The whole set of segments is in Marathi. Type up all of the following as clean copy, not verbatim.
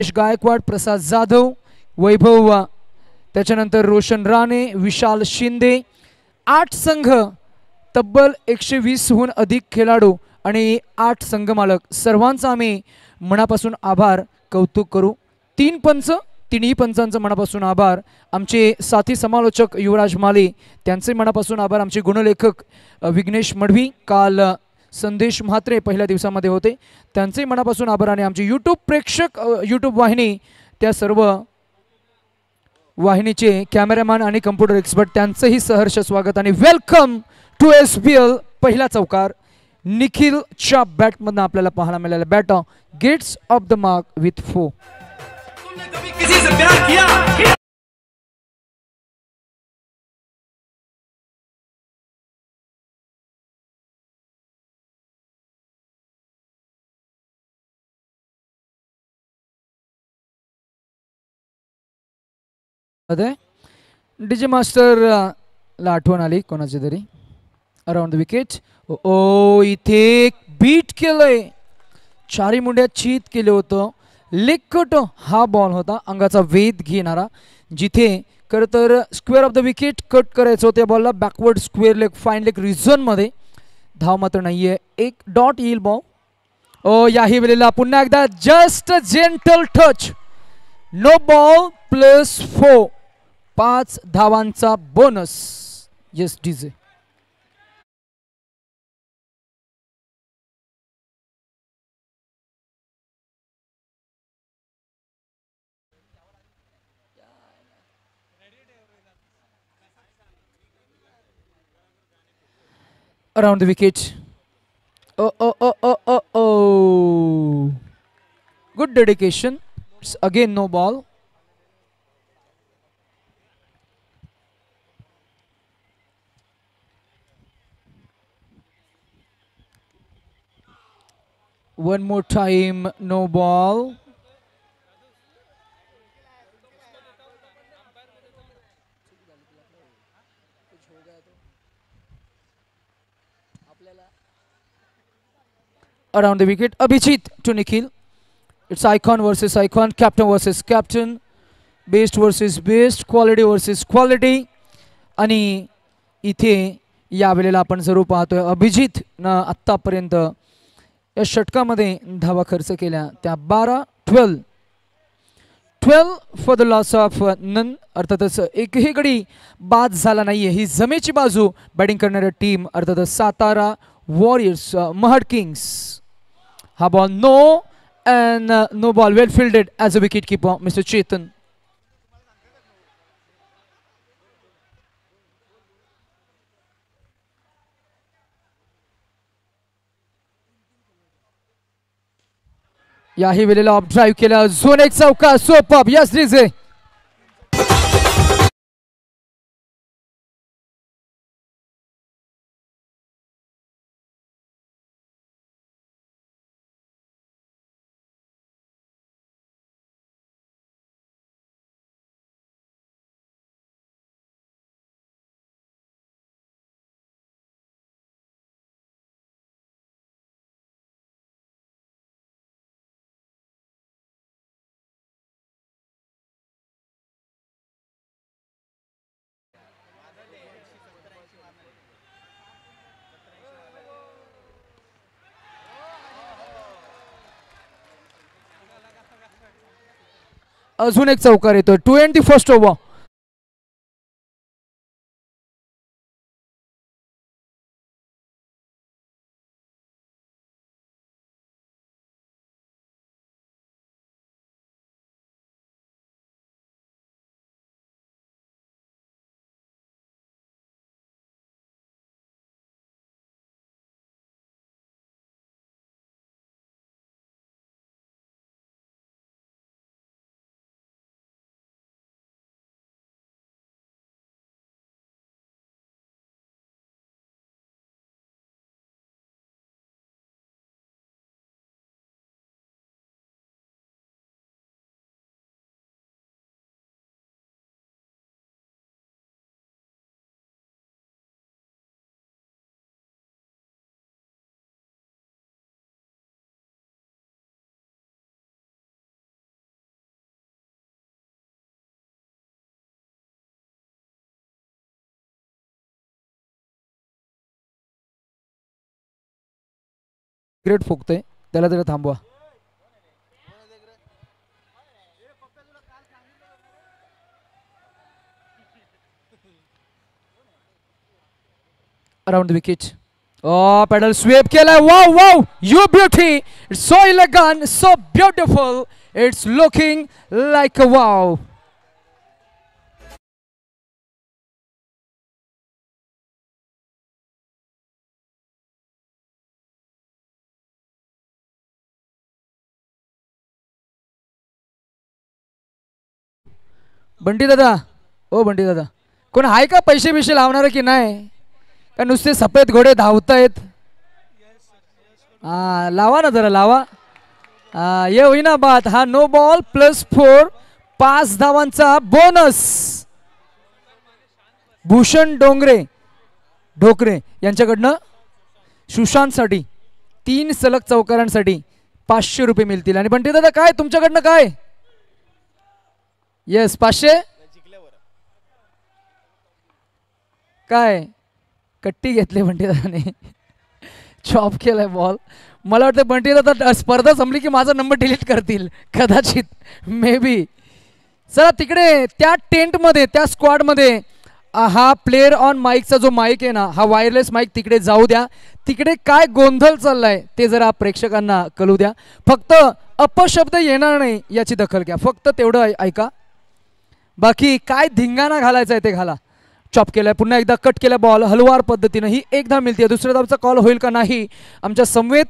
गायकवाड, प्रसाद जाधव, वैभव, त्याच्यानंतर रोशन राणे, विशाल शिंदे. 8 संघ, तब्बल 120हून अधिक खेळाडू आणि 8 संघ मालक सर्वांचा आम्ही मनापासून आभार कौतुक करू. 3 पंच, तिन्ही पंचांचं मनापासून आभार. आमचे साथी समालोचक युवराज माले त्यांचे मनापासून आभार. आमचे गुणलेखक विघ्नेश मडवी, काल संदेश म्हात्रे पहिल्या दिवसामध्ये होते, त्यांचे मनापासून आभार. आणि आमचे यूट्यूब प्रेक्षक, यूट्यूब वाहिनी, त्या सर्व वाहिनीचे कॅमेरामॅन आणि कम्प्युटर एक्सपर्ट त्यांचंही सहर्ष स्वागत आणि वेलकम टू SBL. पहिला चौकार निखिलच्या बॅटमधून आपल्याला पाहायला मिळाला. Bat gets off the mark with 4. DJ master ला आठवण आली कोणाची तरी अराउंड द विकेट. ओ इथे एक बीट केलंय, चारी मुंड्यात चीत केलं होतं. लेग कट हा बॉल होता, अंगाचा वेध घेणारा, जिथे खरं तर square of the wicket cut करायचं होतं. बॉलला backward square leg, fine leg रिझनमध्ये. धाव मात्र नाहीये, एक डॉट येईल बॉल. ओ याही वेळेला पुन्हा एकदा just gentle touch, no ball +4. 5 धावांचा बोनस. Yes DJ. Around the wicket. Oh. Good dedication. It's again no ball. One more time, no ball. Around the wicket, Abhijit to Nikhil. It's icon versus icon, captain versus captain, best versus best, quality versus quality. आणि इथे या वेळेला आपण जरूर पाहतोय अभिजित न आत्तापर्यंत या षटकामध्ये धावा खर्च केल्या त्या 12 for the loss of none. अर्थातच एकही गडी बाद झाला नाहीये. ही जमेची बाजू बॅटिंग करणाऱ्या टीम अर्थातच सातारा वॉरियर्स, महड किंग्स. हा ball no and no ball, well fielded as a wicket keeper mister Chetan. याही वेळेला ऑफ ड्राईव्ह केला, झोन 1 चौका, सोप यस डीजे. अजून एक चौकार येतोय. 21st over. ग्रेट फोकतोय, त्याला जरा थांबवा. Around the wicket. Paddle sweep केलाय. Wow wow, you beauty. It's so elegant, so beautiful. It's looking like a wow. Bunty दादा, ओ बंटी दादा, कोण आहे का पैसे बिशे लावणार की नाही? का नुसते सफेद घोडे धावतायत? लावा ना जरा लावा. ये होईना बात. हा नो बॉल +4, 5 धावांचा बोनस. भूषण ढोकरे यांच्याकडनं सुशांतसाठी 3 सलग चौकारांसाठी 500 रुपये मिळतील. आणि बंटी दादा काय तुमच्याकडनं काय? येस 500. काय कट्टी घेतली बंटी दादाने, चॉप केलाय बॉल. मला वाटतं बंटी दादा स्पर्धा संपली की माझा नंबर डिलीट करतील कदाचित, मे बी. चला तिकडे त्या टेंटमध्ये, त्या स्क्वॉडमध्ये हा प्लेअर ऑन माईकचा जो माईक आहे ना, हा वायरलेस माईक तिकडे जाऊ द्या. तिकडे काय गोंधळ चाललाय ते जरा प्रेक्षकांना कळू द्या. फक्त अपशब्द येणार नाही याची दखल घ्या, फक्त तेवढं ऐका. बाकी काय धिंगाणा घालायचा आहे ते घाला. चॉप केलाय, पुन्हा एकदा कट केला बॉल हलवार पद्धतीनं. ही एक धाव मिळते. दुसऱ्या धावचा कॉल होईल का नाही आमच्या समवेत,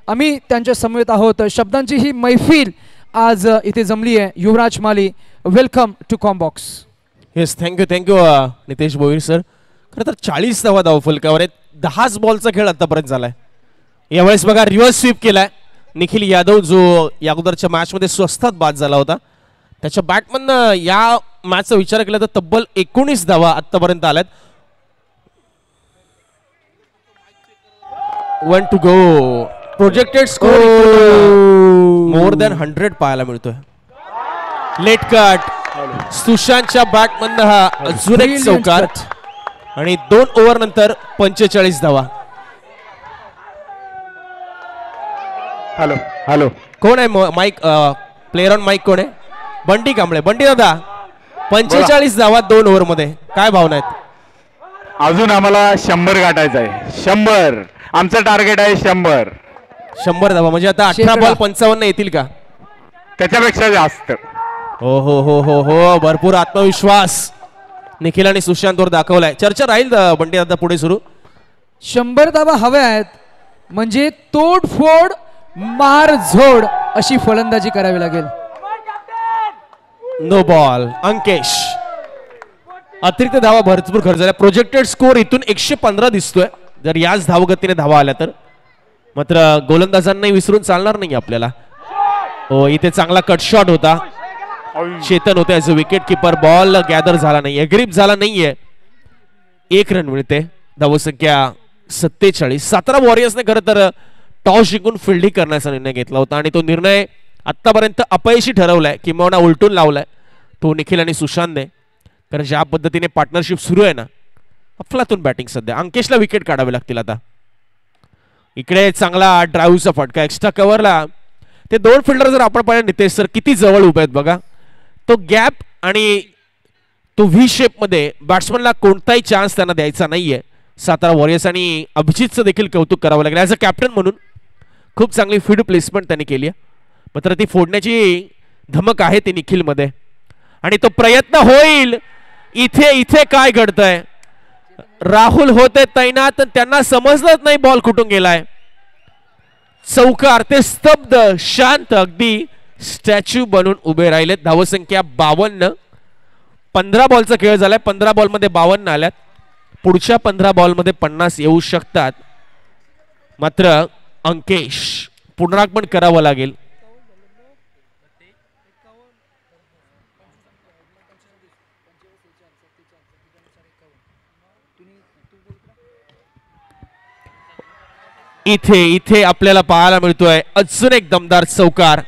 आम्ही त्यांच्या समवेत आहोत. शब्दांची ही मैफिल आज इथे जमली आहे. Yuvraj Mali, welcome to Combox. Yes, thank you Nitesh Bhoir sir. खरं तर 40 धावा धावफलकावर आहेत. 10 बॉलचा खेळ आतापर्यंत झालाय. यावेळेस बघा रिव्हर्स स्वीप केलाय निखिल यादव, जो या अगोदरच्या मॅचमध्ये स्वस्तात बाद झाला होता. त्याच्या बॅटमधनं या मॅचचा विचार केला तर तब्बल 19 धावा आतापर्यंत आल्यात. 1 to go. Projected score more than 100 पाहायला मिळतोय. Late cut. सुशांतच्या बॅटमधनं हा अजून एक चौकार आणि 2 ओव्हर नंतर 45 धावा. हॅलो कोण आहे माईक? प्लेअर ऑन माईक कोण आहे? बंटी कांबळे. बंटी दादा, 45 धावा 2 ओव्हर मध्ये, काय भावना आहेत? अजून आम्हाला 100 गाठायचं आहे. 100 आमचं टार्गेट आहे. 100 धावा म्हणजे आता 18 बॉल 55 येतील का? त्याच्यापेक्षा जास्त. हो हो हो हो हो, भरपूर आत्मविश्वास निखिल आणि सुशांतवर दाखवलाय. चर्चा राहील बंटी दादा पुढे सुरू. 100 धावा हव्या आहेत म्हणजे तोडफोड मारझोड अशी फलंदाजी करावी लागेल. No ball. अंकेश, अतिरिक्त धावा भरपूर खर्च झाल्या. प्रोजेक्टेड स्कोर इथून 115 दिसतोय जर याच धावगतीने धावा आल्या तर. मात्र गोलंदाजांनाही विसरून चालणार नाही आपल्याला. हो, इथे चांगला कट शॉट होता. चेतन होते as a wicket keeper. Ball gather झाला नाहीये, ग्रिप झाला नाहीये. 1 रन मिळते. धावसंख्या 47. 17 वॉरियर्सने खरं तर टॉस जिंकून फिल्डिंग करण्याचा निर्णय घेतला होता आणि तो निर्णय आतापर्यंत अपयशी ठरवलाय किंवा उलटून लावलाय तो निखिल आणि सुशांतने. कारण ज्या पद्धतीने पार्टनरशिप सुरू आहे ना, अफलातून बॅटिंग सध्या. अंकेशला विकेट काढावे लागतील आता. इकडे चांगला ड्राईव्हचा फटका एक्स्ट्रा कव्हरला. ते 2 फिल्डर जर आपण पाहिलं नितेश सर किती जवळ उभे आहेत बघा. तो गॅप आणि तो व्ही शेप मध्ये बॅट्समनला कोणताही चान्स त्यांना द्यायचा नाहीये. 17 वॉरियर्स आणि अभिजितचं देखील कौतुक करावं लागेल. ॲज अ कॅप्टन म्हणून खूप चांगली फील्ड प्लेसमेंट त्यांनी केली आहे. मात्र ती फोडण्याची धमक आहे ती निखिल मध्ये आणि तो प्रयत्न होईल. इथे इथे काय घडतंय? राहुल होते तैनात, त्यांना समजलंच नाही बॉल कुठून गेलाय. चौकार. ते स्तब्ध शांत अगदी स्टॅच्यू बनून उभे राहिले. धावसंख्या 52. 15 बॉलचा खेळ झालाय. 15 बॉलमध्ये 52 आल्यात. पुढच्या 15 बॉलमध्ये 50 येऊ शकतात. मात्र अंकेश पुनरागमन करावं लागेल. इथे इथे आपल्याला पाहायला मिळतोय अजून एक दमदार चौकार.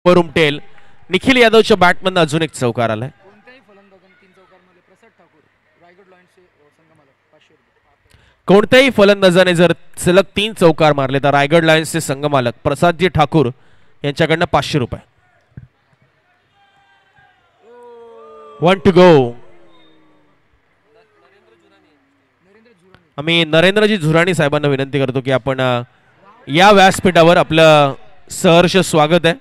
वर उमटेल. निखिल यादवच्या बॅटमधून अजून एक चौकार आलाय. कोणत्याही फलंदाजाने जर सलग 3 चौकार मारले तर रायगड लायन्सचे संघमालक प्रसादजी ठाकूर यांच्याकडनं 500 रुपये. 1 to go. आम्ही नरेंद्रजी झुराणी साहेबांना विनंती करतो की आपण या व्यासपीठावर आपलं सहर्ष स्वागत आहे.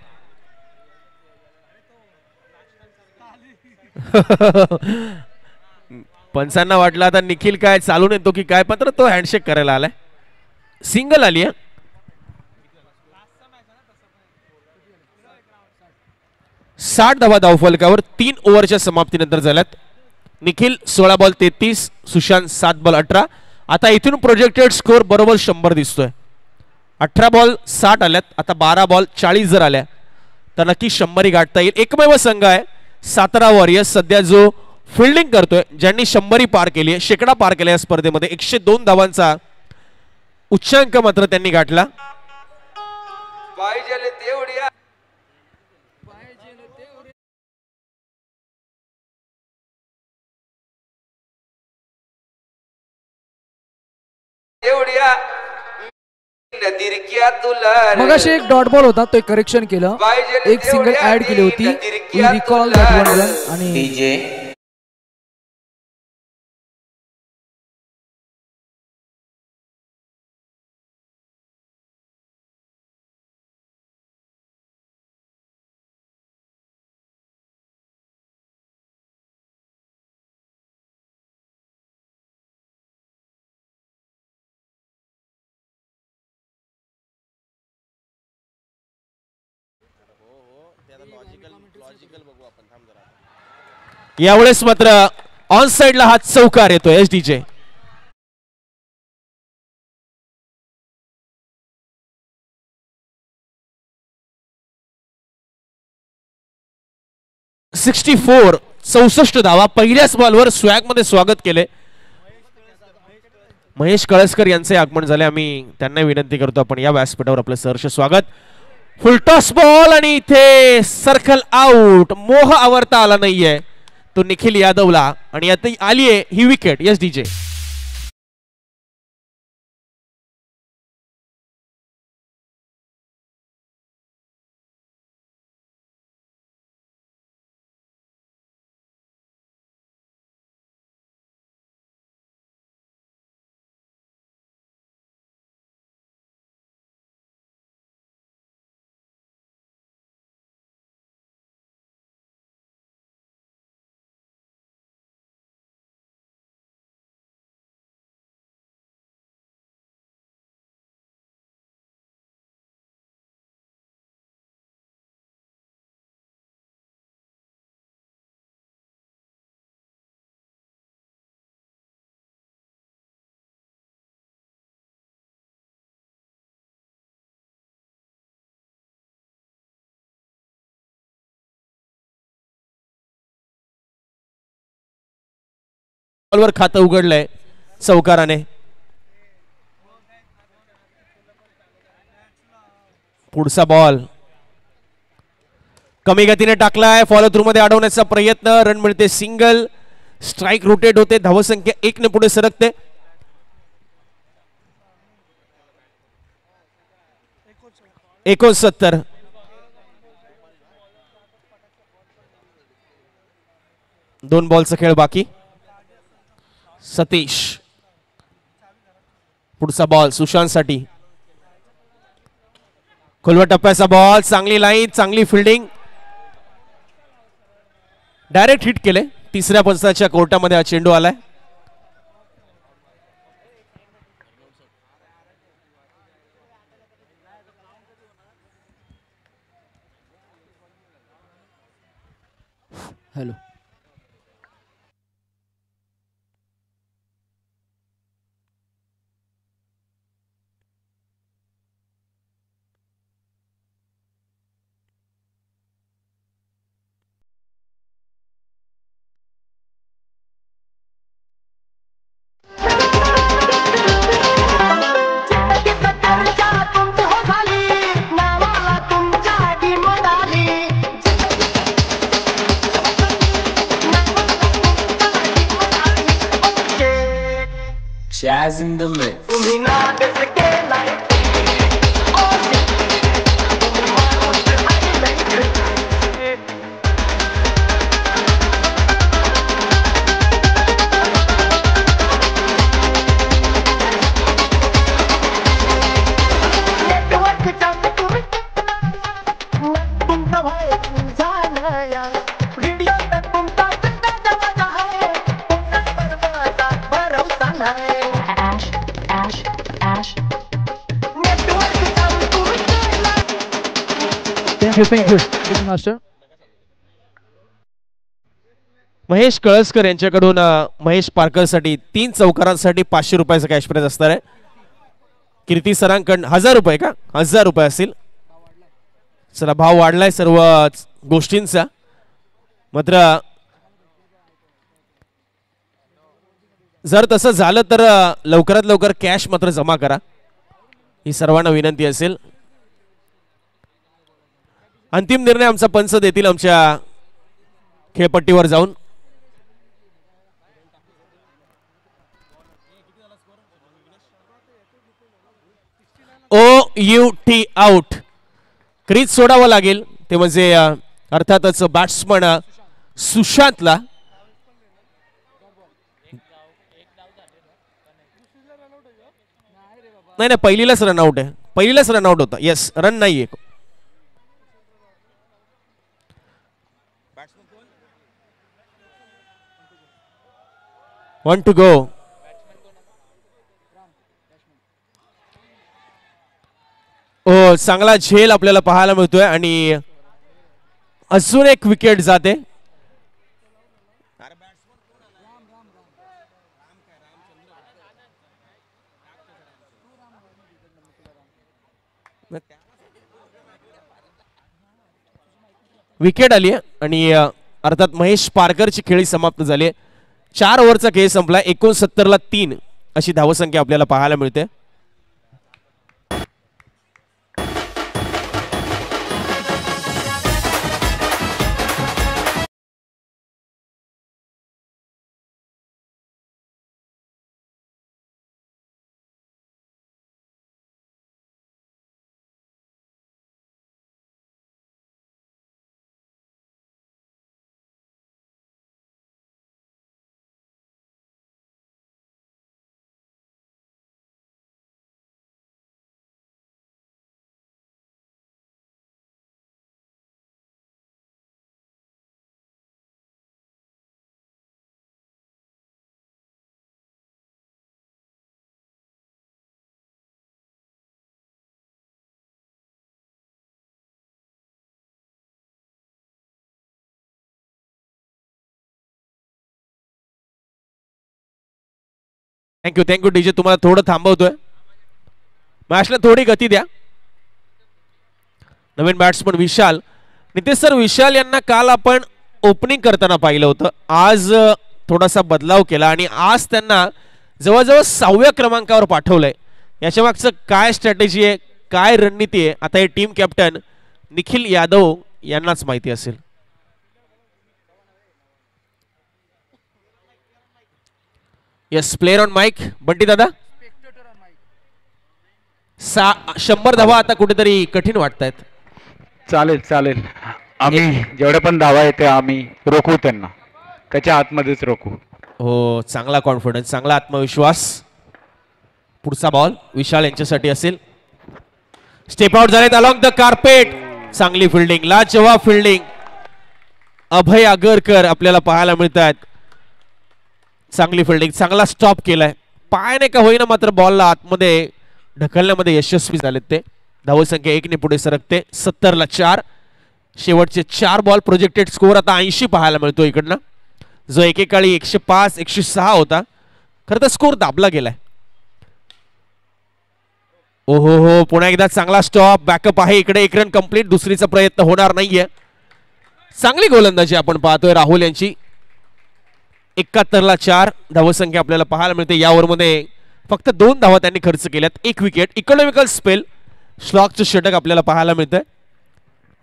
पंचांना वाटलं आता निखिल काय चालून येतो की काय, पण तो हँडशेक करायला आलाय. सिंगल आली आहे. 60 धावा धावफलकावर 3 ओव्हरच्या समाप्तीनंतर झाल्यात. Nikhil 16 ball 33, Sushant 7 ball 18. आता इथून प्रोजेक्टेड स्कोर बरोबर 100 दिसतोय. 18 बॉल 60 आल्यात. आता 12 बॉल 40 जर आल्या तर नक्की 100 गाठता येईल. एकमेव संघ आहे सातारा वॉरियर्स सध्या जो फिल्डिंग करतोय, ज्यांनी 100 पार केली आहे, शेकडा पार केला या स्पर्धेमध्ये. 102 धावांचा उच्चांक मात्र त्यांनी गाठला. मगाशी एक डॉट बॉल होता, तो एक करेक्शन केलं, एक सिंगल ऍड केली होती. We recall that one run. आणि यावेळेस मात्र ऑन साइडला हा चौकार येतोय. एसडीजे 64 धावा पहिल्याच बॉलवर स्वॅग मध्ये स्वागत केले. महेश कळसकर यांचे आगमन झाले. आम्ही त्यांना विनंती करतो आपण या व्यासपीठावर आपलं सहर्ष स्वागत. फुलटॉस बॉल आणि इथे सर्कल आउट. मोह आवरता आला नाहीये तो निखिल यादवला आणि आता आली आहे ही विकेट. यस डीजे बॉलवर खातं उघडलंय चौकाराने. पुढचा बॉल कमी गतीने टाकलाय. फॉलो थ्रू मध्ये अडवण्याचा प्रयत्न. रन मिळते सिंगल. स्ट्राइक रोटेट होते. धावसंख्या 1 ने पुढे सरकते. $69. दोन बॉलचा खेळ बाकी. सतीश पुढचा बॉल सुशांत साठी. खोलवा टप्प्याचा बॉल. चांगली लाईन, चांगली फिल्डिंग. डायरेक्ट हिट केले. तिसऱ्या पंचाच्या कोर्टामध्ये हा चेंडू आलाय. Hello Jazz in the mix. Thank you, master. Mahesh Kalaskar यांच्याकडून महेश पारकरसाठी 3 चौकारांसाठी 500 रुपयाचं कॅश प्राइज असणार आहे. कीर्ती सरांकडून 1000 रुपये का 1000 रुपये असतील. चला भाव वाढलाय सर्व गोष्टींचा. मात्र जर तसं झालं तर लवकरात लवकर कॅश मात्र जमा करा ही सर्वांना विनंती असेल. अंतिम निर्णय आमचा पंच देतील आमच्या खेळपट्टीवर जाऊन. OUT out. क्रीज सोडावं लागेल ते म्हणजे अर्थातच बॅट्समन सुशांतला. नाही पहिलीलाच रनआउट आहे. पहिलीलाच रनआउट होता. येस रन नाहीये. 1 to go. ओ चांगला झेल आपल्याला पाहायला मिळतोय आणि अजून एक विकेट जाते. विकेट आली आणि अर्थात महेश पारकरची खेळी समाप्त झाली. 4 ओव्हरचा खेळ संपला. 69ला 3 अशी धावसंख्या आपल्याला पाहायला मिळते. Thank you DJ. तुम्हाला थोडं थांबवतोय. मॅचला थोडी गती द्या. नवीन बॅट्समन विशाल. नितेश सर विशाल यांना काल आपण ओपनिंग करताना पाहिलं होतं. आज थोडासा बदलाव केला आणि आज त्यांना जवळजवळ 6व्या क्रमांकावर पाठवलंय. याच्या मागचं काय स्ट्रॅटेजी आहे काय रणनीती आहे आता हे टीम कॅप्टन निखिल यादव यांनाच माहिती असेल. Yes player on mic. Bunty Dada 100 धावा आता कुठेतरी कठीण वाटतायत. चालेल चालेल. आम्ही जेवढे पण धावा येते आम्ही रोखू त्यांना. त्याच्या आतमध्येच रोखू. हो चांगला कॉन्फिडन्स चांगला आत्मविश्वास. पुढचा बॉल विशाल यांच्यासाठी असेल. स्टेप आउट झालेत अलॉंग द कार्पेट. चांगली फिल्डिंग लाजवाब फिल्डिंग. अभय आगरकर आपल्याला पाहायला मिळतात. चांगली फिल्डिंग चांगला स्टॉप केलाय. पायाने का होईना मात्र बॉलला आतमध्ये ढकलण्यामध्ये यशस्वी झालेत ते. धावसंख्या 1 ने पुढे सरकते. 70ला 4. शेवटचे 4 बॉल प्रोजेक्टेड स्कोर आता 80 पाहायला मिळतो इकडनं. जो एकेकाळी 105 106 होता. खरं तर स्कोर दाबला गेलाय. ओहो हो पुन्हा एकदा चांगला स्टॉप. बॅकअप आहे इकडे. 1 रन कंप्लीट. दुसरीचा प्रयत्न होणार नाहीये. चांगली गोलंदाजी आपण पाहतोय राहुल यांची. 71ला 4 धावसंख्या आपल्याला पाहायला मिळते. या ओव्हरमध्ये फक्त 2 धावा त्यांनी खर्च केल्यात. 1 विकेट. Economical spell. श्लॉकचं षटक आपल्याला पाहायला मिळतंय.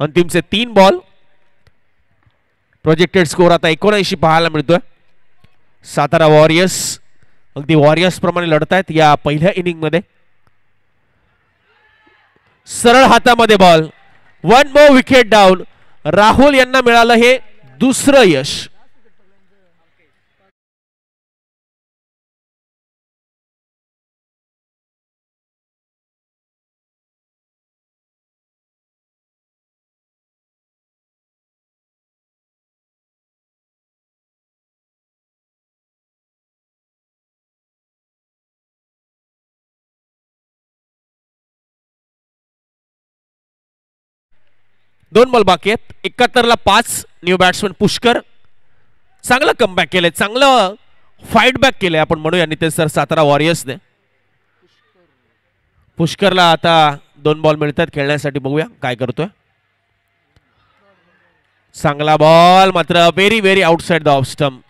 अंतिमचे 3 बॉल. प्रोजेक्टेड स्कोर आता 79 पाहायला मिळतोय. सातारा वॉरियर्स अगदी वॉरियर्स प्रमाणे लढतायत या पहिल्या इनिंग मध्ये. सरळ हातामध्ये ball. 1 more wicket down. Rahul यांना मिळालं हे दुसरं यश. दोन बॉल बाकी आहेत. 71 ला 5. न्यू बॅट्समन पुष्कर चांगलं कमबॅक केलंय, चांगलं फाईट बॅक केलंय आपण म्हणूया नितेश सर सातारा वॉरियर्सने. पुष्करला आता 2 बॉल मिळतात खेळण्यासाठी. बघूया काय करतोय. चांगला बॉल मात्र very very outside the off stump.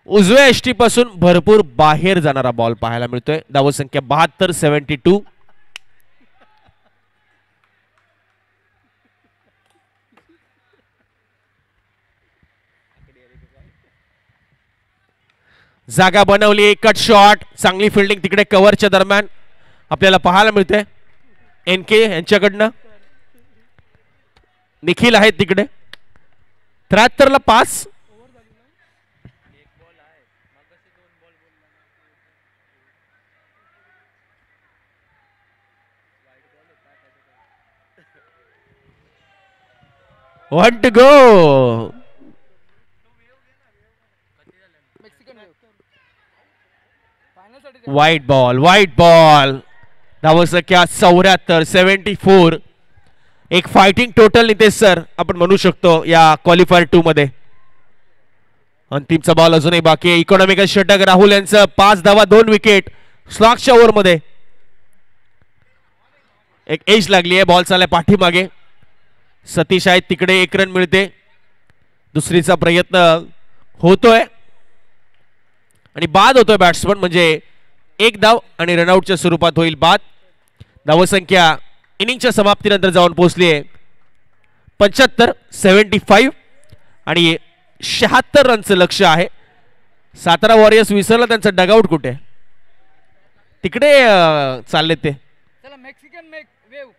उजव्या एसटी पासून भरपूर बाहेर जाणारा बॉल पाहायला मिळतोय. धावसंख्या 72 72. जागा बनवली. Cut shot. चांगली फिल्डिंग तिकडे कव्हरच्या दरम्यान आपल्याला पाहायला मिळते. NK यांच्याकडनं. निखिल आहेत तिकडे. 73 ला 5. One to go. वाईट बॉल. धावसंख्या 74 74. एक फायटिंग टोटल नितेश सर आपण म्हणू शकतो या क्वालिफायर 2 मध्ये. अंतिमचा बॉल अजूनही बाकी आहे. इकॉनॉमिकल षटक राहुल यांचं. 5 धावा 2 विकेट स्लॉगच्या ओव्हर मध्ये. एक एज लागली आहे. बॉल चाललाय पाठीमागे. सतीश आहेत तिकडे. 1 रन मिळते. दुसरीचा प्रयत्न होतोय आणि बाद होतोय बॅट्समन. म्हणजे 1 धाव आणि रनआउटच्या स्वरूपात होईल बाद. धावसंख्या इनिंगच्या समाप्तीनंतर जाऊन पोहोचली आहे 75 75 आणि 76 रनचं लक्ष आहे. सातारा वॉरियर्स विसरला त्यांचं डगआउट कुठे. तिकडे चालले ते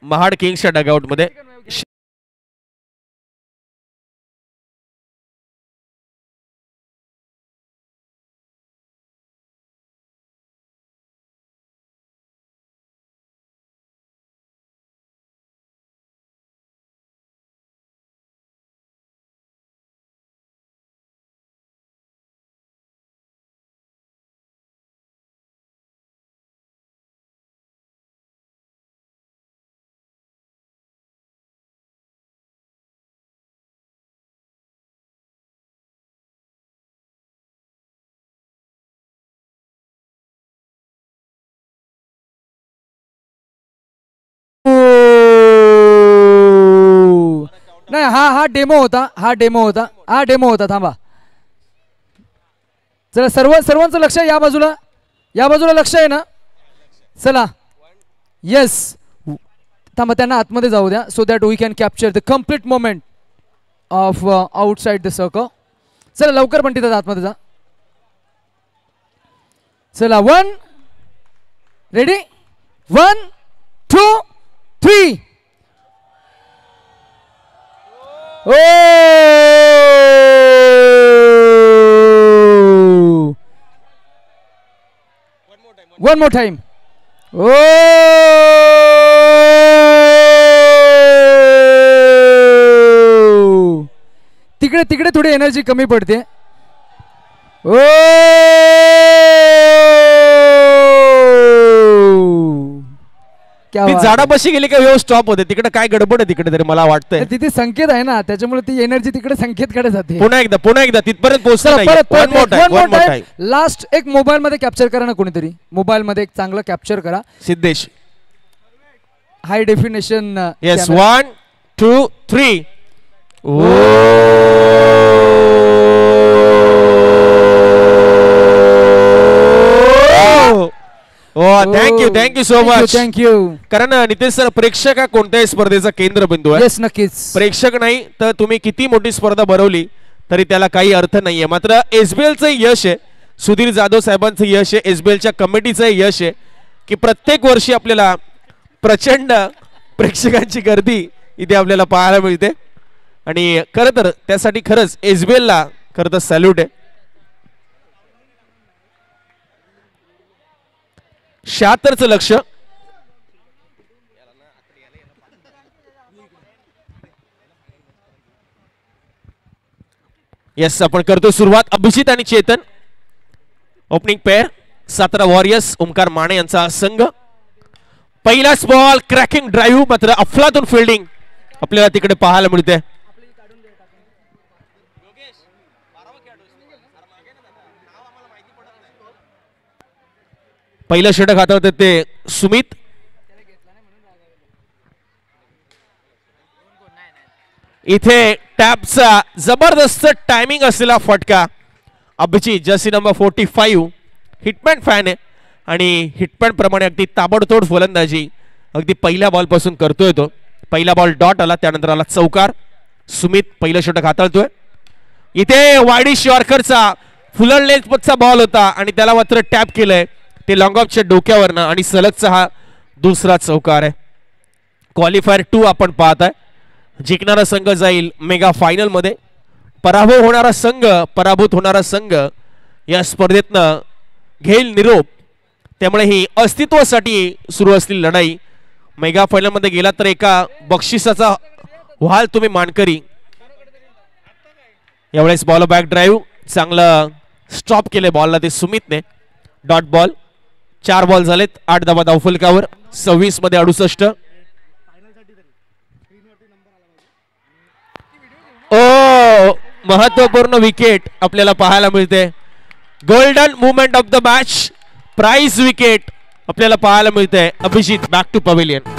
महाड किंग्सच्या डगआउट मध्ये. नाही हा डेमो होता. थांबा. चला सर्वांचं लक्ष या बाजूला लक्ष आहे ना. चला येस. थांबा त्यांना आतमध्ये जाऊ द्या so that we can capture the complete moment of outside the circle. चला लवकर पण तिथं आतमध्ये जा. चला 1 ready 1 2 3. Oh! One more time. Oh! तिकडे थोडी एनर्जी कमी पडते. Oh! ती झाडापाशी गेली का व्यवस्थित स्टॉप होते. तिकडे काय गडबड आहे तिकडे तरी मला वाटतंय. तिथे संकेत आहे ना त्याच्यामुळे ती एनर्जी तिकडे संकेतकडे जाते. पुन्हा एकदा तिथपर्यंत पोहोचला. लास्ट एक मोबाईल मध्ये कॅप्चर करा ना कोणीतरी. मोबाईल मध्ये एक चांगलं कॅप्चर करा. Siddhesh high definition. Yes 1 2 3. Thank you so much. Thank you. कारण नितेश सर प्रेक्षक हा कोणत्याही स्पर्धेचा केंद्रबिंदू आहे. येस नक्कीच. प्रेक्षक नाही तर तुम्ही किती मोठी स्पर्धा भरवली तरी त्याला काही अर्थ नाहीये. मात्र SBL चं यश आहे सुधीर जाधव साहेबांचं यश आहे, SBLच्या कमिटीचं यश आहे की प्रत्येक वर्षी आपल्याला प्रचंड प्रेक्षकांची गर्दी इथे आपल्याला पाहायला मिळते आणि खरं तर त्यासाठी खरंच SBLला खरं तर सॅल्यूट आहे. 76चं लक्ष. येस आपण करतो सुरुवात. अभिजित आणि Chetan opening pair. 17 warriors Omkar Mane यांचा संघ. पहिलाच बॉल क्रॅकिंग ड्राईव्ह मात्र अफलातून फिल्डिंग आपल्याला तिकडे पाहायला मिळते. पहिलं षटक हाताळते ते सुमित. इथे टॅपचा जबरदस्त टायमिंग असलेला फटका. Abhijit Jersey number 45 hitman fan आहे आणि हिटमॅन प्रमाणे अगदी ताबडतोड फलंदाजी अगदी पहिल्या बॉल पासून करतोय तो. पहिला बॉल डॉट आला, त्यानंतर आला चौकार. सुमित पहिलं षटक हाताळतोय. इथे वायडिश यॉर्करचा फुलर लेन्थचा बॉल होता आणि त्याला मात्र टॅप केलंय ते लॉंग ऑफच्या डोक्यावरनं आणि सलगचा हा दुसरा चौकार आहे. क्वालिफायर 2 आपण पाहताय. जिंकणारा संघ जाईल मेगा फायनल मध्ये. पराभूत होणारा संघ या स्पर्धेतनं घेईल निरोप. त्यामुळे ही अस्तित्वासाठी सुरू असलेली लढाई. मेगा फायनल मध्ये गेला तर एका बक्षिसाचा व्हाल तुम्ही मानकरी. यावेळेस बॉल बॅक ड्राईव्ह चांगलं स्टॉप केले बॉलला ते सुमितने. Dot ball. 4 बॉल झालेत, 8 धावा धावफलकावर. 26 मध्ये 68. ओ महत्वपूर्ण विकेट आपल्याला पाहायला मिळते. Golden movement of the match, prize wicket आपल्याला पाहायला मिळते. Abhijit back to pavilion.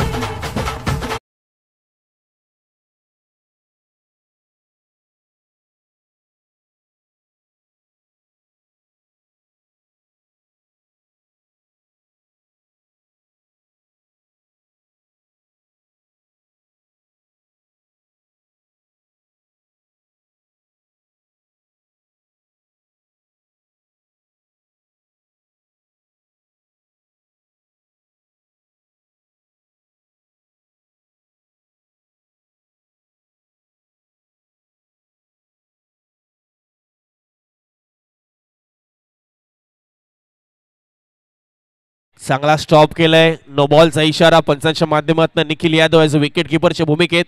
चांगला स्टॉप केलाय. नो बॉलचा इशारा पंचांच्या माध्यमातून. Nikhil Yadav as a wicket किपरच्या भूमिकेत.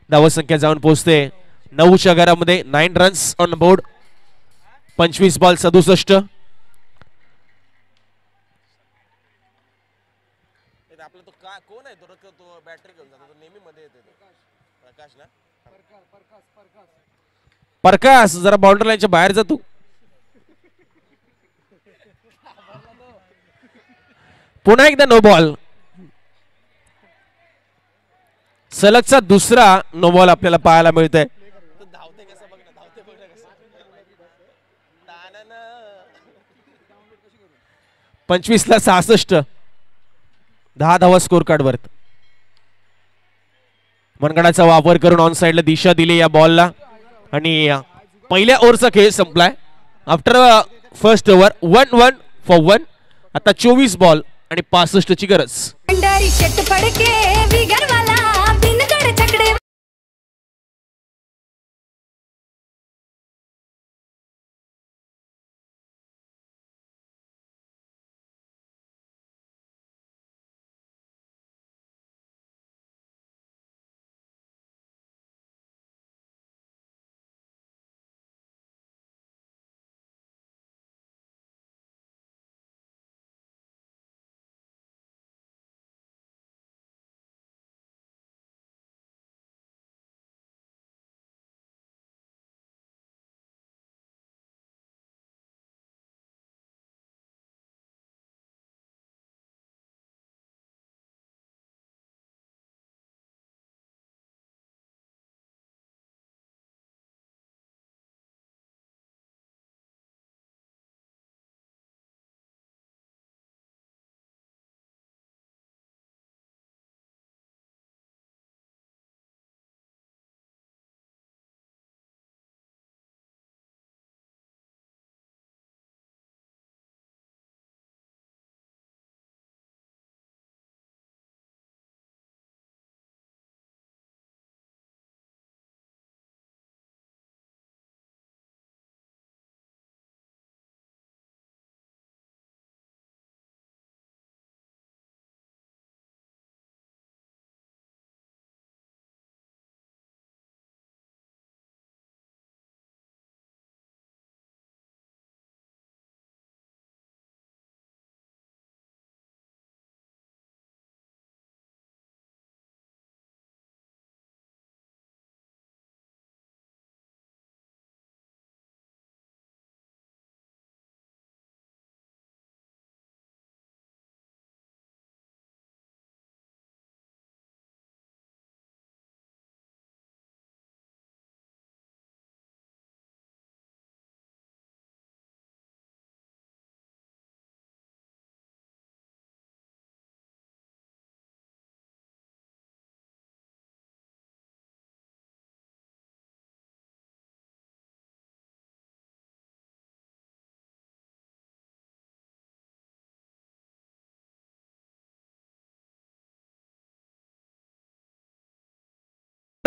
धावसंख्या जाऊन पोहोचते 9च्या घरामध्ये. 9 runs on board. 25 ball 67. Prakash जरा बाउंड्री लाईनच्या बाहेर जातो. पुन्हा एकदा नो बॉल. सलगचा दुसरा नो बॉल आपल्याला पाहायला मिळतोय. 25ला 66. 10 धावा स्कोर कार्डवर. मनगडाचा वापर करून ऑन साइडला दिशा दिली या बॉलला आणि पहिल्या ओव्हरचा खेळ संपलाय. After first over 1-1 for 1. आता 24 बॉल आणि 65 ची गरज.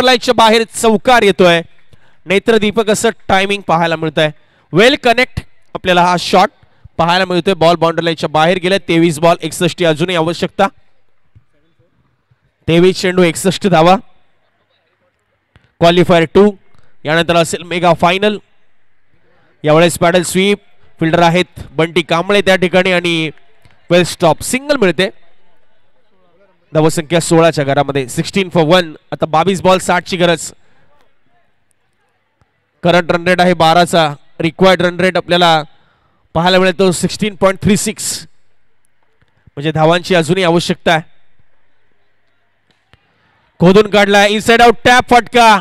लाईनच्या बाहेर चौकार येतोय. नेत्रदीपक असं टायमिंग पाहायला मिळत आहे. वेल कनेक्ट आपल्याला हा शॉट पाहायला मिळतोय. बॉल बाउंड्री लाईनच्या बाहेर गेला. 23 बॉल 61 अजूनही आवश्यकता. 23 चेंडू 61 धावा. क्वालिफायर 2 यानंतर असेल मेगा फायनल. यावेळेस पॅडल स्वीप फिल्डर आहेत बंटी कांबळे त्या ठिकाणी आणि वेल स्टॉप सिंगल मिळते. धावसंख्या 16च्या घरामध्ये 16 for 1. आता 22 बॉल 60 ची गरज. करंट रन रेट आहे 12चा. रिक्वायर्ड रन रेट आपल्याला पाहायला मिळतो 16.36. म्हणजे धावांची अजूनही आवश्यकता आहे. खोदून काढलाय इनसाइड आउट टॅप फटका.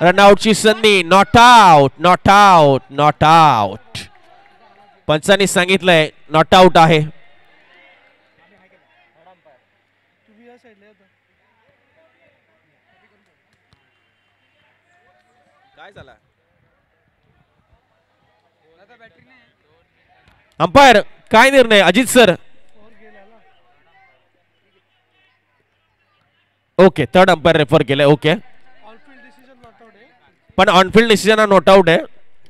रनआउटची संधी. Not out not out not out. पंचांनी सांगितलंय नॉट आउट आहे. काय झालं अंपायर काय निर्णय Ajit sir. Okay third umpire refer केलंय. ओके पण ऑनफिल्ड डिसिजन हा नॉट आउट आहे.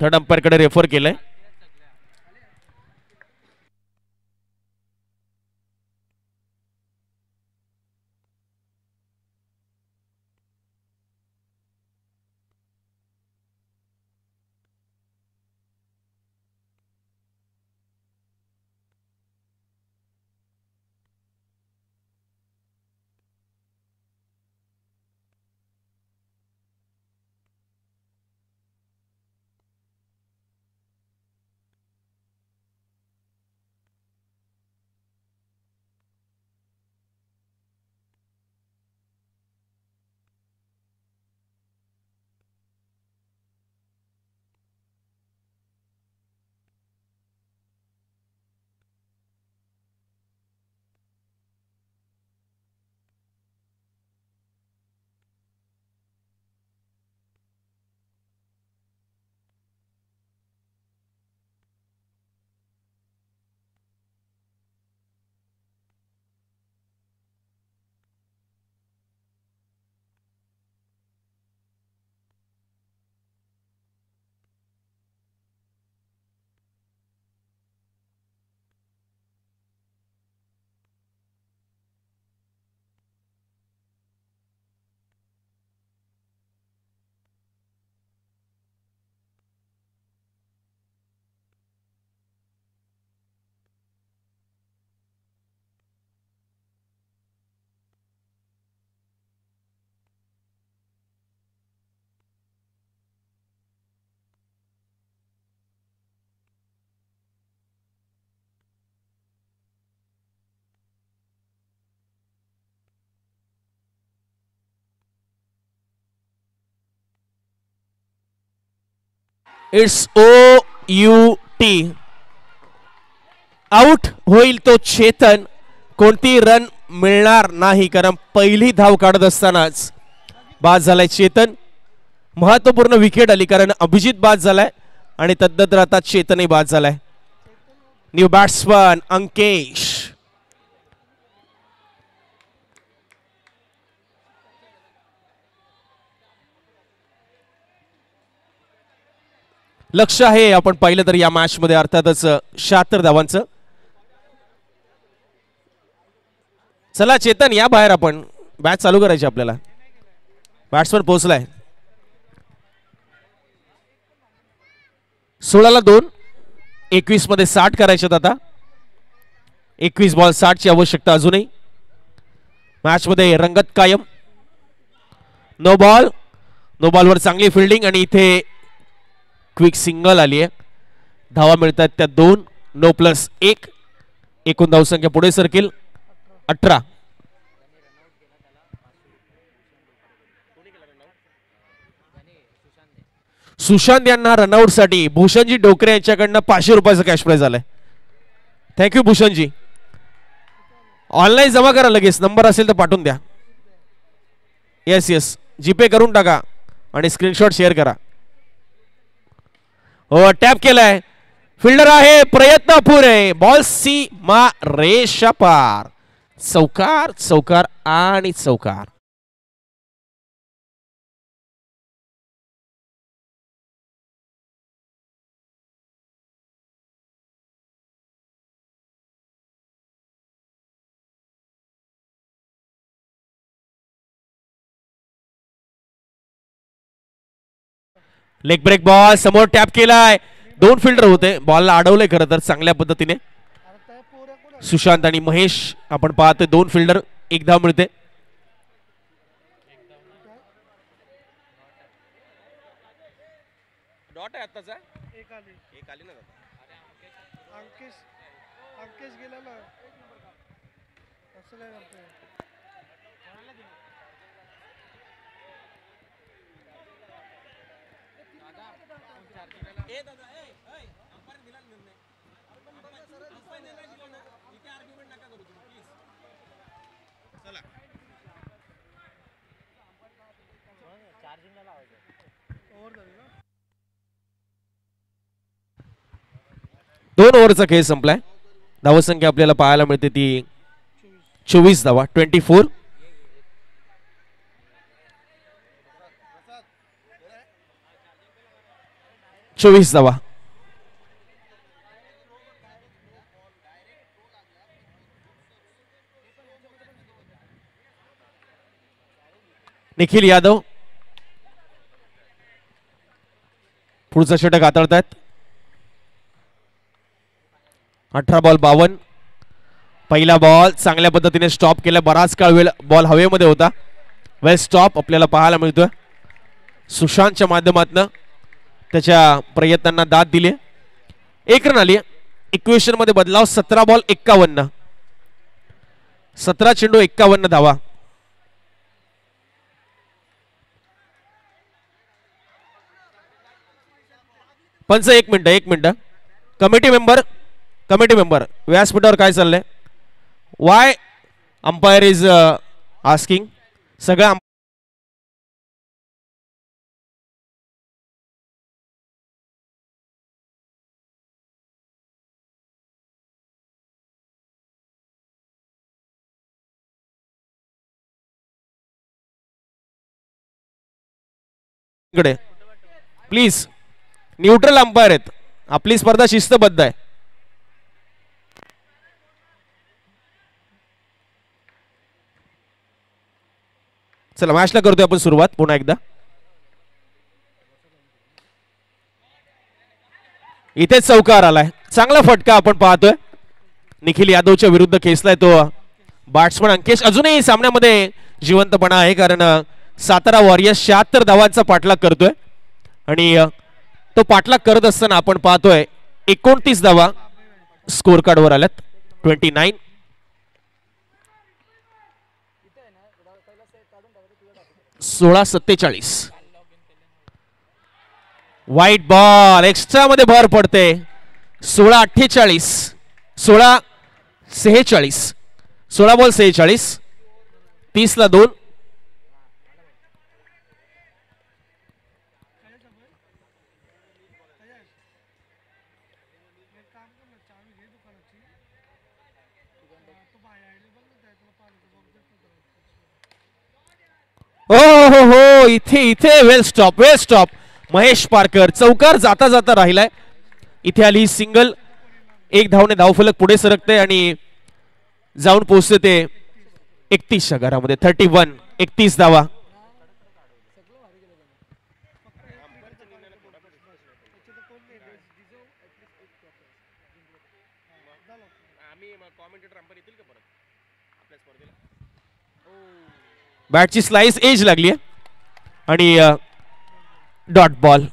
थर्ड अंपायर कडे रेफर केलंय. It's OUT. आउट होईल तो चेतन. कोणती रन मिळणार नाही कारण पहिली धाव काढत असतानाच बाद झालाय चेतन. महत्वपूर्ण विकेट आली कारण अभिजित बाद झालाय आणि तद्नंतर आता चेतनही बाद झालाय. New batsman Ankesh. लक्ष आहे आपण पाहिलं तर या मॅच मध्ये अर्थातच 76 धावांचं. चला चेतन या बाहेर आपण बॅट चालू करायची आपल्याला. बॅट्समन पोहोचलाय. 16ला 2. 21 मध्ये 60 करायच्यात आता. 21 बॉल 60 ची आवश्यकता अजूनही. मॅच मध्ये रंगत कायम. No ball. नो बॉलवर चांगली फिल्डिंग आणि इथे क्विक सिंगल आली आहे. धावा मिळतात त्या 2. No plus 1. एकूण धावसंख्या पुढे सरकेल 18. सुशांत यांना रनआउट साठी भूषणजी डोकरे यांच्याकडनं 500 रुपयाचं कॅश प्राइज आलाय. थँक्यू भूषणजी. ऑनलाईन जमा करा लगेच. नंबर असेल तर पाठवून द्या. येस येस जीपे करून टाका आणि स्क्रीनशॉट शेअर करा. हो टॅप केलाय. फिल्डर आहे. प्रयत्न पुरे. बॉल सीमा रेषा पार. चौकार चौकार आणि चौकार. लेग ब्रेक बॉल समोर टॅप केलाय. 2 फिल्डर होते. बॉलला अडवलंय खरं तर चांगल्या पद्धतीने. सुशांत आणि महेश आपण पाहतोय 2 फिल्डर. 1 धाव मिळते. डॉट आहे आताचा. एक आली ना अंकेश गेला ना असं काय करतोय. दोन ओव्हरचा खेळ संपलाय. धावसंख्या आपल्याला पाहायला मिळते ती 24 धावा. 24. धावा. निखिल यादव पुढचा षटक हाताळतायत. 18 बॉल 52. पहिला बॉल चांगल्या पद्धतीने स्टॉप केला. बराच काळ वेळ बॉल हवेमध्ये होता. वेल स्टॉप आपल्याला पाहायला मिळतोय. सुशांतच्या माध्यमातून त्याच्या प्रयत्नांना दाद दिली. 1 रन आली. इक्वेशन मध्ये बदलाव. 17 बॉल 51. 17 चेंडू 51 धावा. पंच 1 मिनिट. कमिटी मेंबर व्यासपीठावर काय चाललंय. Y umpire is asking. सगळ्या प्लीज न्यूट्रल अंपायर आहेत. आपली स्पर्धा शिस्तबद्ध आहे. चला मॅचला करतोय आपण सुरुवात पुन्हा एकदा. इथे चौकार आलाय. चांगला फटका आपण पाहतोय. निखिल यादवच्या विरुद्ध खेचलाय तो बॅट्समन अंकेश. अजूनही सामन्यामध्ये जिवंतपणा आहे कारण सातारा वॉरियर्स 76 धावांचा पाठलाग करतोय आणि तो पाठलाग करत असताना आपण पाहतोय 29 धावा स्कोर कार्डवर आल्यात. 29. सोळा 47. वाईट बॉल एक्स्ट्रा मध्ये भर पडते. 16-48. 16-46. 16 बॉल 46. 30 ला 2. हो इथे वेल स्टॉप. महेश पारकर चौकार जाता जाता राहिलाय. इथे आली सिंगल. 1 धावने धावफलक पुढे सरकते आणि जाऊन पोहोचते ते 31च्या घरामध्ये. 31. 31 धावा. बॅटची स्लाइस एज लागली आणि डॉट बॉल.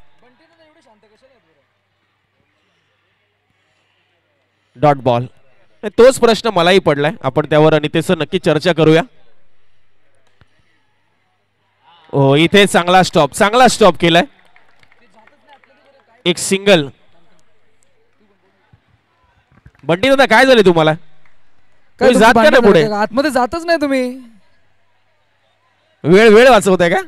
तोच प्रश्न मलाही पडलाय. आपण त्यावर अनितेसर नक्की चर्चा करूया. हो इथे चांगला स्टॉप केलाय. एक सिंगल. बंटी दादा काय झाले तुम्हाला. जात का नाही पुढे. आतमध्ये जातच नाही तुम्ही. वेळ वाचवताय का.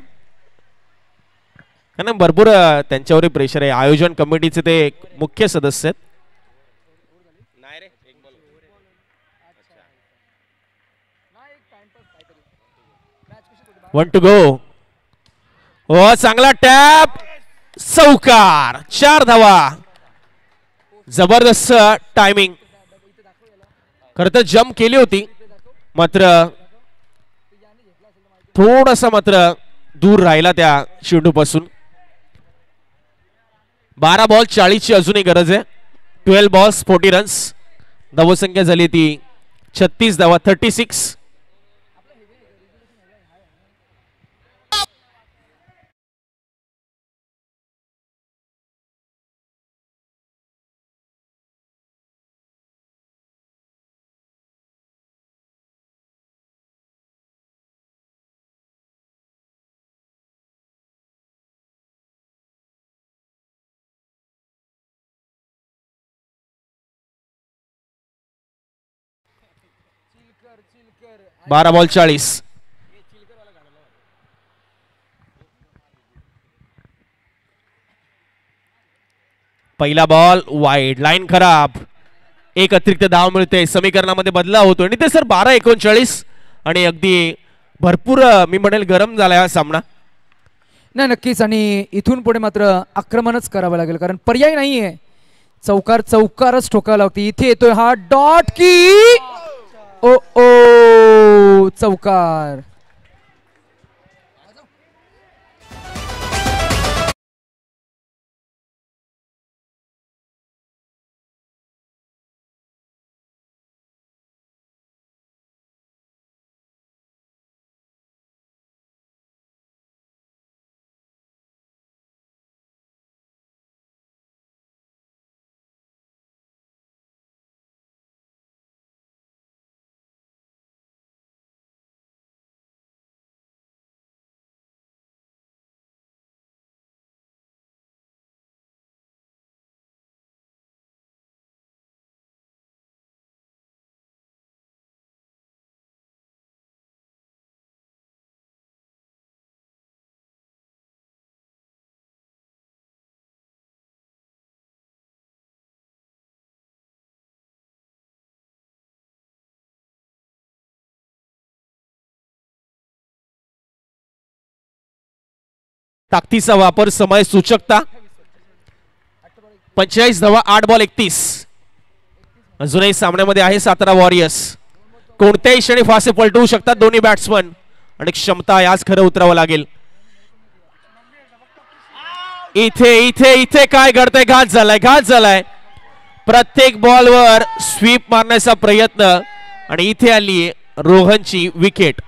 भरपूर त्यांच्यावर प्रेशर आहे. आयोजन कमिटीचे ते मुख्य सदस्य आहेत. 1 to go. हो चांगला टॅप. चौकार. 4 धावा. जबरदस्त टायमिंग. खरं तर जम्प केली होती मात्र थोडासा दूर राहिला त्या चेंडूपासून. 12 बॉल 40ची अजूनही गरज आहे. 12 बॉल्स 40 रन्स. धावसंख्या झाली ती 36 धावा 36. बारा बॉल 40. पहिला बॉल वाईड. लाईन खराब. एक अतिरिक्त धाव मिळते. समीकरणामध्ये बदलाव होतो आणि ते सर 12-39 आणि अगदी भरपूर मी म्हणेल गरम झाला हा सामना. नाही नक्कीच. आणि इथून पुढे मात्र आक्रमणच करावं लागेल कारण पर्याय नाहीये. चौकारच ठोकावं लागते. इथे येतोय हा डॉट की ओ ओ चौकार. ताकदीचा वापर. समय सूचकता. 45 धावा 8 बॉल 31. अजूनही सामन्यामध्ये आहे सातारा वॉरियर्स. कोणत्याही क्षणी फासे पलटवू शकतात दोन्ही बॅट्समन आणि क्षमता याच खरं उतरावं लागेल. इथे इथे इथे काय घडतंय. घात झालाय. प्रत्येक बॉलवर स्वीप मारण्याचा प्रयत्न आणि इथे आली रोहनची विकेट.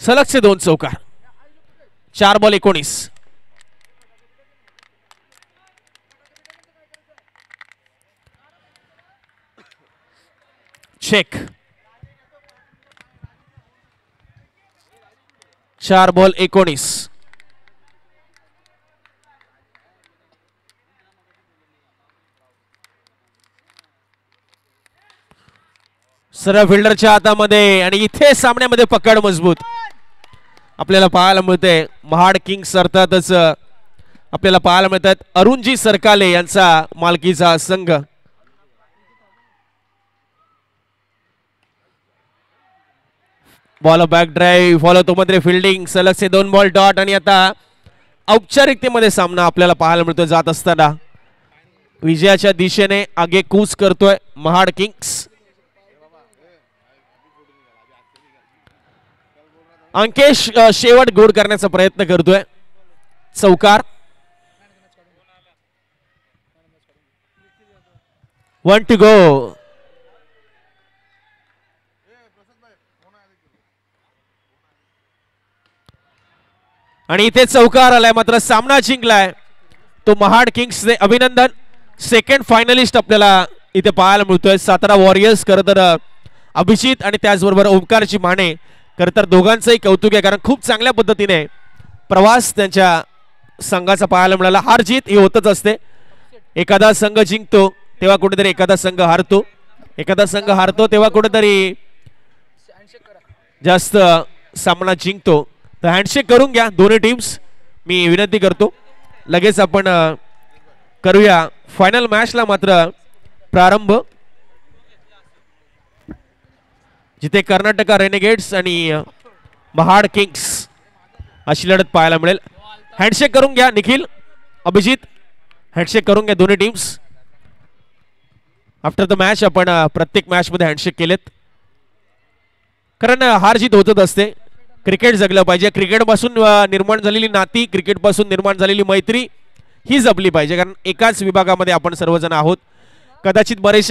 सलगचे 2 चौकार. 4 बॉल 19. चेक. 4 बॉल 19. सरळ फिल्डरच्या हातामध्ये आणि इथे सामन्यामध्ये पकड मजबूत आपल्याला पाहायला मिळते. महाड किंग्स अर्थातच आपल्याला पाहायला मिळतात अरुणजी सरकाले यांचा मालकीचा संघ. बॉल बॅक ड्राईव्ह फॉलो तो मध्ये फिल्डिंग. सलगचे 2 ball dot. आणि आता औपचारिकतेमध्ये सामना आपल्याला पाहायला मिळतोय जात असताना. विजयाच्या दिशेने आगेकूच करतोय महाड किंग्स. अंकेश शेवट गोड करण्याचा प्रयत्न करतोय. चौकार. 1 to go. आणि इथे चौकार आलाय मात्र सामना जिंकलाय तो महाड किंग्सने. अभिनंदन. सेकंड फायनलिस्ट आपल्याला इथे पाहायला मिळतोय. सातारा वॉरियर्स. खरं तर अभिजित आणि त्याचबरोबर ओंकारची माने. खरं तर दोघांचंही कौतुक आहे कारण खूप चांगल्या पद्धतीने प्रवास त्यांच्या संघाचा पाहायला मिळाला. हार जीत ही होतच असते. एखादा संघ जिंकतो तेव्हा कुठेतरी एखादा संघ हारतो. एखादा संघ हारतो तेव्हा कुठेतरी जास्त सामना जिंकतो. तर हँडशेक करून घ्या दोन्ही टीम्स. मी विनंती करतो. लगेच आपण करूया फायनल मॅचला मात्र प्रारंभ. जिथे कर्नाटका रेनेगेड्स आणि महाड किंग्स अशी लढत पाहायला मिळेल. हँडशेक करून घ्या निखिल, अभिजित. हँडशेक करून घ्या दोन्ही टीम्स. आफ्टर द मॅच आपण प्रत्येक मॅच मध्ये हँडशेक केलेत कारण हार जीत होतच असते. क्रिकेट जगलं पाहिजे. क्रिकेट पासून निर्माण झालेली नाती, क्रिकेट पासून निर्माण झालेली मैत्री ही जपली पाहिजे कारण एकाच विभागामध्ये आपण सर्वजण आहोत. कदाचित बरेचसे